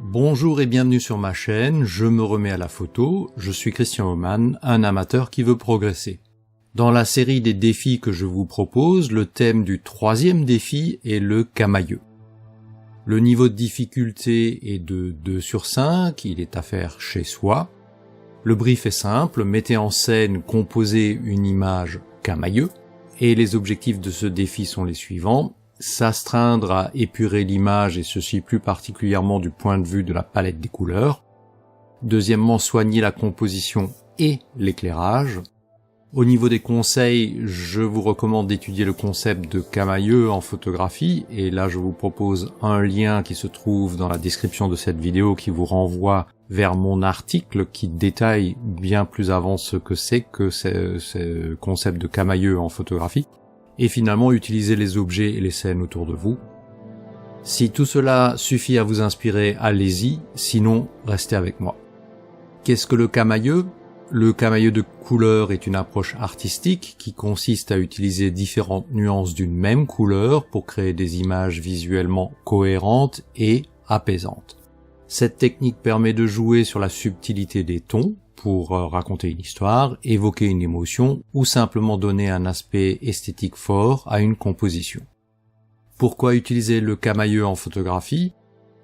Bonjour et bienvenue sur ma chaîne, je me remets à la photo, je suis Christian Oman, un amateur qui veut progresser. Dans la série des défis que je vous propose, le thème du troisième défi est le camailleux. Le niveau de difficulté est de 2 sur 5, il est à faire chez soi. Le brief est simple, mettez en scène, composez une image camailleux, et les objectifs de ce défi sont les suivants. S'astreindre à épurer l'image, et ceci plus particulièrement du point de vue de la palette des couleurs. Deuxièmement, soigner la composition et l'éclairage. Au niveau des conseils, je vous recommande d'étudier le concept de camailleux en photographie, et là je vous propose un lien qui se trouve dans la description de cette vidéo qui vous renvoie vers mon article qui détaille bien plus avant ce que c'est que ce concept de camailleux en photographie. Et finalement, utilisez les objets et les scènes autour de vous. Si tout cela suffit à vous inspirer, allez-y, sinon restez avec moi. Qu'est-ce que le camailleux ? Le camailleux de couleur est une approche artistique qui consiste à utiliser différentes nuances d'une même couleur pour créer des images visuellement cohérentes et apaisantes. Cette technique permet de jouer sur la subtilité des tons, pour raconter une histoire, évoquer une émotion ou simplement donner un aspect esthétique fort à une composition. Pourquoi utiliser le camailleux en photographie ?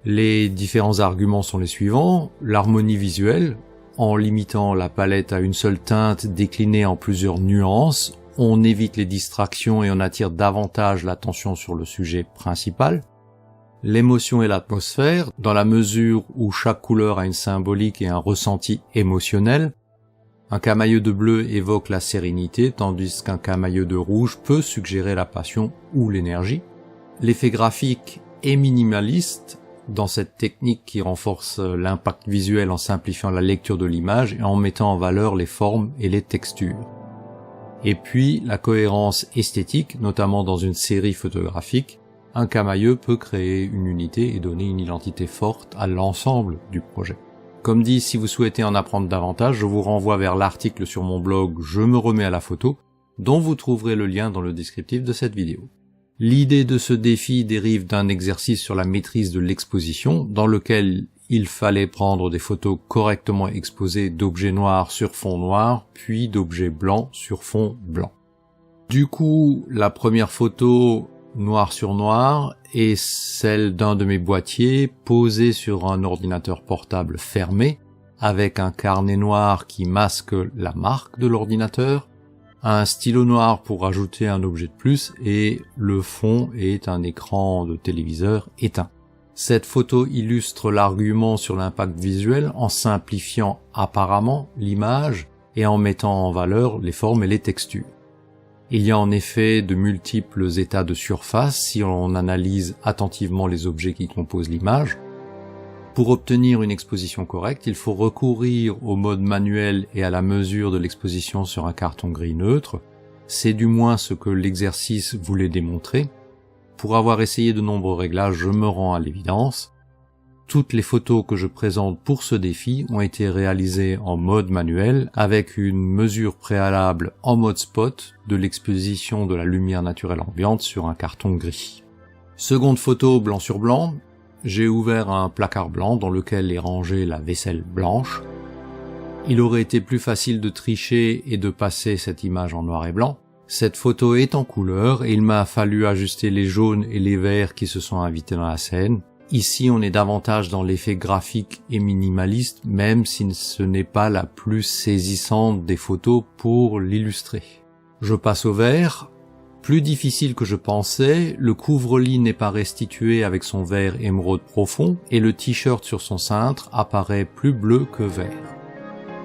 Les différents arguments sont les suivants. L'harmonie visuelle, en limitant la palette à une seule teinte déclinée en plusieurs nuances, on évite les distractions et on attire davantage l'attention sur le sujet principal. L'émotion et l'atmosphère, dans la mesure où chaque couleur a une symbolique et un ressenti émotionnel. Un camailleux de bleu évoque la sérénité, tandis qu'un camailleux de rouge peut suggérer la passion ou l'énergie. L'effet graphique est minimaliste dans cette technique qui renforce l'impact visuel en simplifiant la lecture de l'image et en mettant en valeur les formes et les textures. Et puis, la cohérence esthétique, notamment dans une série photographique. Un camailleux peut créer une unité et donner une identité forte à l'ensemble du projet. Comme dit, si vous souhaitez en apprendre davantage, je vous renvoie vers l'article sur mon blog Je me remets à la photo, dont vous trouverez le lien dans le descriptif de cette vidéo. L'idée de ce défi dérive d'un exercice sur la maîtrise de l'exposition, dans lequel il fallait prendre des photos correctement exposées d'objets noirs sur fond noir, puis d'objets blancs sur fond blanc. Du coup, la première photo noir sur noir est celle d'un de mes boîtiers posé sur un ordinateur portable fermé avec un carnet noir qui masque la marque de l'ordinateur, un stylo noir pour ajouter un objet de plus et le fond est un écran de téléviseur éteint. Cette photo illustre l'argument sur l'impact visuel en simplifiant apparemment l'image et en mettant en valeur les formes et les textures. Il y a en effet de multiples états de surface si on analyse attentivement les objets qui composent l'image. Pour obtenir une exposition correcte, il faut recourir au mode manuel et à la mesure de l'exposition sur un carton gris neutre. C'est du moins ce que l'exercice voulait démontrer. Pour avoir essayé de nombreux réglages, je me rends à l'évidence. Toutes les photos que je présente pour ce défi ont été réalisées en mode manuel avec une mesure préalable en mode spot de l'exposition de la lumière naturelle ambiante sur un carton gris. Seconde photo blanc sur blanc, j'ai ouvert un placard blanc dans lequel est rangée la vaisselle blanche. Il aurait été plus facile de tricher et de passer cette image en noir et blanc. Cette photo est en couleur et il m'a fallu ajuster les jaunes et les verts qui se sont invités dans la scène. Ici, on est davantage dans l'effet graphique et minimaliste, même si ce n'est pas la plus saisissante des photos pour l'illustrer. Je passe au vert. Plus difficile que je pensais, le couvre-lit n'est pas restitué avec son vert émeraude profond et le t-shirt sur son cintre apparaît plus bleu que vert.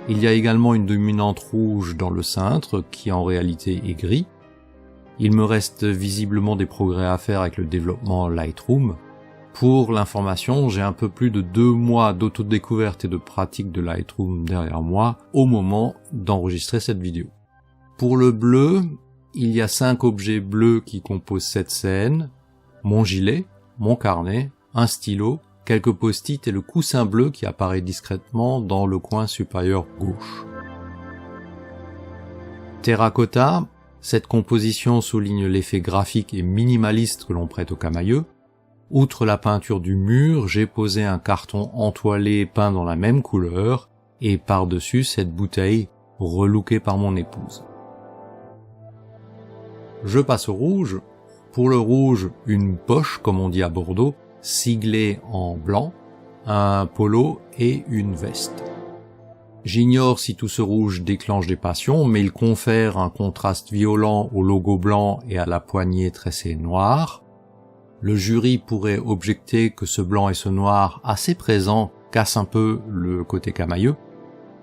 Il y a également une dominante rouge dans le cintre qui en réalité est gris. Il me reste visiblement des progrès à faire avec le développement Lightroom. Pour l'information, j'ai un peu plus de 2 mois d'autodécouverte et de pratique de Lightroom derrière moi au moment d'enregistrer cette vidéo. Pour le bleu, il y a 5 objets bleus qui composent cette scène, mon gilet, mon carnet, un stylo, quelques post-it et le coussin bleu qui apparaît discrètement dans le coin supérieur gauche. Terracotta, cette composition souligne l'effet graphique et minimaliste que l'on prête au camailleux. Outre la peinture du mur, j'ai posé un carton entoilé peint dans la même couleur et par-dessus cette bouteille relookée par mon épouse. Je passe au rouge. Pour le rouge, une poche, comme on dit à Bordeaux, siglée en blanc, un polo et une veste. J'ignore si tout ce rouge déclenche des passions, mais il confère un contraste violent au logo blanc et à la poignée tressée noire. Le jury pourrait objecter que ce blanc et ce noir assez présents cassent un peu le côté camailleux,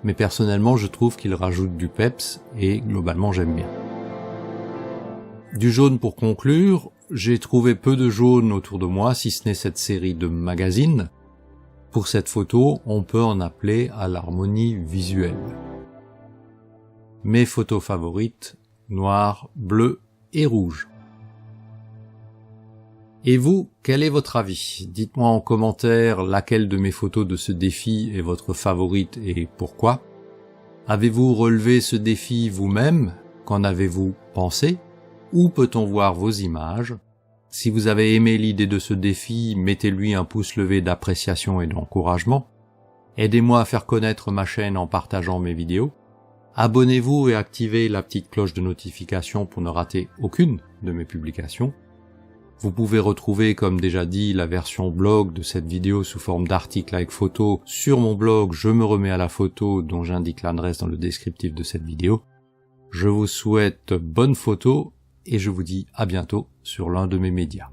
mais personnellement je trouve qu'il rajoute du peps et globalement j'aime bien. Du jaune pour conclure, j'ai trouvé peu de jaune autour de moi si ce n'est cette série de magazines. Pour cette photo, on peut en appeler à l'harmonie visuelle. Mes photos favorites, noir, bleu et rouge. Et vous, quel est votre avis? Dites-moi en commentaire laquelle de mes photos de ce défi est votre favorite et pourquoi. Avez-vous relevé ce défi vous-même? Qu'en avez-vous pensé? Où peut-on voir vos images? Si vous avez aimé l'idée de ce défi, mettez-lui un pouce levé d'appréciation et d'encouragement. Aidez-moi à faire connaître ma chaîne en partageant mes vidéos. Abonnez-vous et activez la petite cloche de notification pour ne rater aucune de mes publications. Vous pouvez retrouver, comme déjà dit, la version blog de cette vidéo sous forme d'article avec photo sur mon blog Je me remets à la photo, dont j'indique l'adresse dans le descriptif de cette vidéo. Je vous souhaite bonne photo et je vous dis à bientôt sur l'un de mes médias.